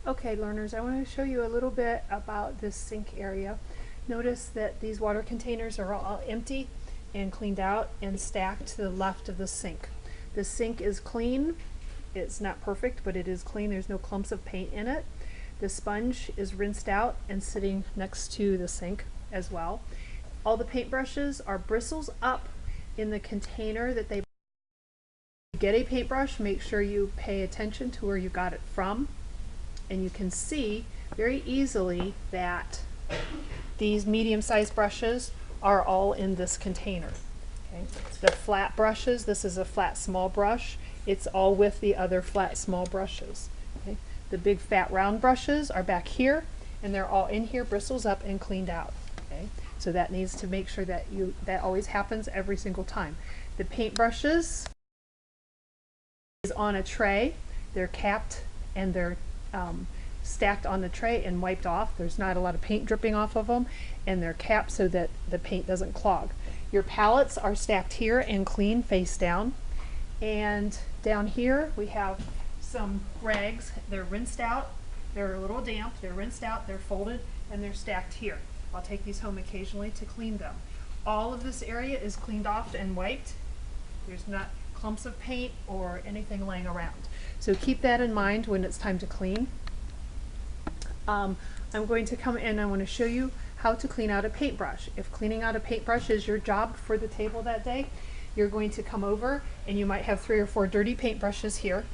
Okay, learners, I want to show you a little bit about this sink area. Notice that these water containers are all empty and cleaned out and stacked to the left of the sink. The sink is clean. It's not perfect, but it is clean. There's no clumps of paint in it. The sponge is rinsed out and sitting next to the sink as well. All the paintbrushes are bristles up in the container that they get. A paintbrush, make sure you pay attention to where you got it from. And you can see very easily that these medium-sized brushes are all in this container. Okay. The flat brushes, this is a flat small brush, it's all with the other flat small brushes. Okay. The big fat round brushes are back here, and they're all in here, bristles up and cleaned out. Okay. So that needs to make sure that that always happens every single time. The paint brushes is on a tray, they're capped and they're stacked on the tray and wiped off. There's not a lot of paint dripping off of them, and they're capped so that the paint doesn't clog. Your palettes are stacked here and clean face down, and down here we have some rags. They're rinsed out, they're a little damp, they're rinsed out, they're folded, and they're stacked here. I'll take these home occasionally to clean them. All of this area is cleaned off and wiped. There's not clumps of paint or anything laying around. So keep that in mind when it's time to clean. I'm going to come in and I want to show you how to clean out a paintbrush. If cleaning out a paintbrush is your job for the table that day, you're going to come over and you might have 3 or 4 dirty paintbrushes here,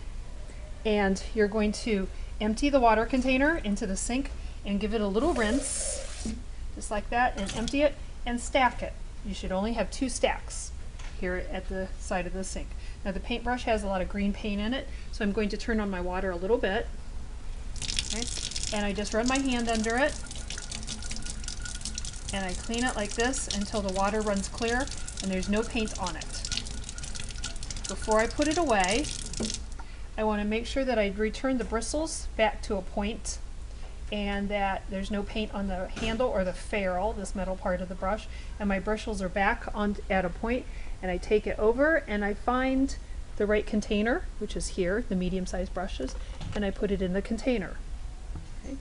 and you're going to empty the water container into the sink and give it a little rinse, just like that, and empty it and stack it. You should only have 2 stacks here at the side of the sink. Now the paintbrush has a lot of green paint in it, so I'm going to turn on my water a little bit. Okay. And I just run my hand under it and I clean it like this until the water runs clear and there's no paint on it. Before I put it away, I want to make sure that I return the bristles back to a point and that there's no paint on the handle or the ferrule, this metal part of the brush, and my bristles are back on at a point, and I take it over and I find the right container, which is here, the medium-sized brushes, and I put it in the container. Okay.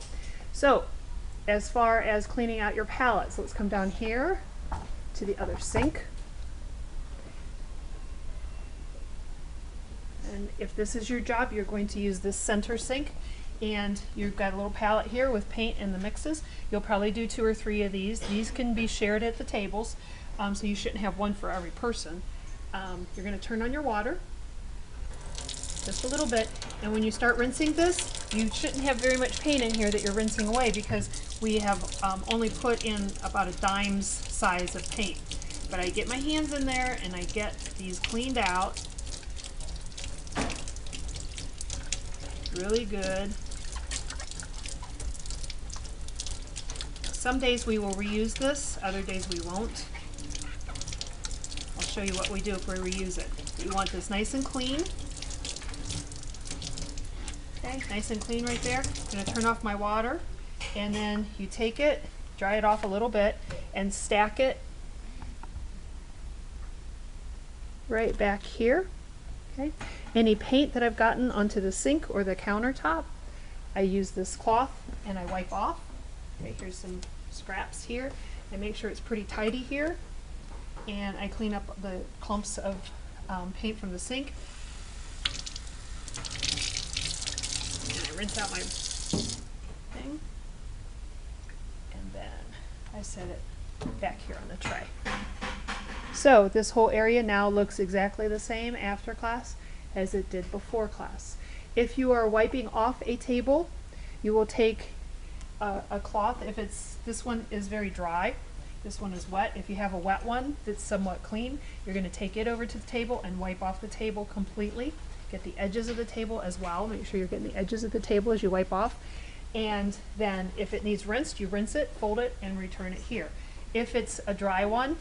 So as far as cleaning out your palettes, let's come down here to the other sink. And if this is your job, you're going to use this center sink, and you've got a little palette here with paint and the mixes. You'll probably do 2 or 3 of these. These can be shared at the tables, so you shouldn't have one for every person. You're going to turn on your water just a little bit, and when you start rinsing this, you shouldn't have very much paint in here that you're rinsing away, because we have only put in about a dime's size of paint. But I get my hands in there and I get these cleaned out really good. Some days we will reuse this, other days we won't. I'll show you what we do if we reuse it. We want this nice and clean. Okay, nice and clean right there. I'm going to turn off my water, and then you take it, dry it off a little bit, and stack it right back here. Okay. Any paint that I've gotten onto the sink or the countertop, I use this cloth and I wipe off. Okay, here's some scraps here. I make sure it's pretty tidy here, and I clean up the clumps of paint from the sink. And I rinse out my thing, and then I set it back here on the tray. So this whole area now looks exactly the same after class as it did before class. If you are wiping off a table, you will take a cloth. If this one is very dry, this one is wet. If you have a wet one that's somewhat clean, you're going to take it over to the table and wipe off the table completely. Get the edges of the table as well. Make sure you're getting the edges of the table as you wipe off. And then if it needs rinsed, you rinse it, fold it, and return it here. If it's a dry one,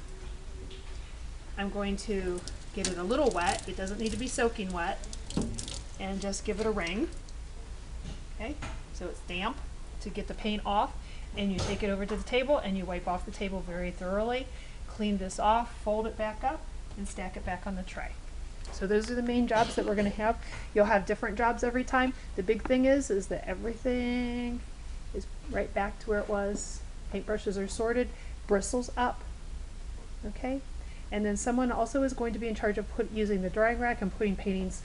I'm going to get it a little wet. It doesn't need to be soaking wet, and just give it a wring. Okay, so it's damp to get the paint off, and you take it over to the table and you wipe off the table very thoroughly. Clean this off, fold it back up, and stack it back on the tray. So those are the main jobs that we're going to have. You'll have different jobs every time. The big thing is that everything is right back to where it was. Paintbrushes are sorted, bristles up, okay? And then someone also is going to be in charge of using the drying rack and putting paintings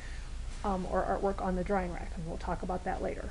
or artwork on the drying rack, and we'll talk about that later.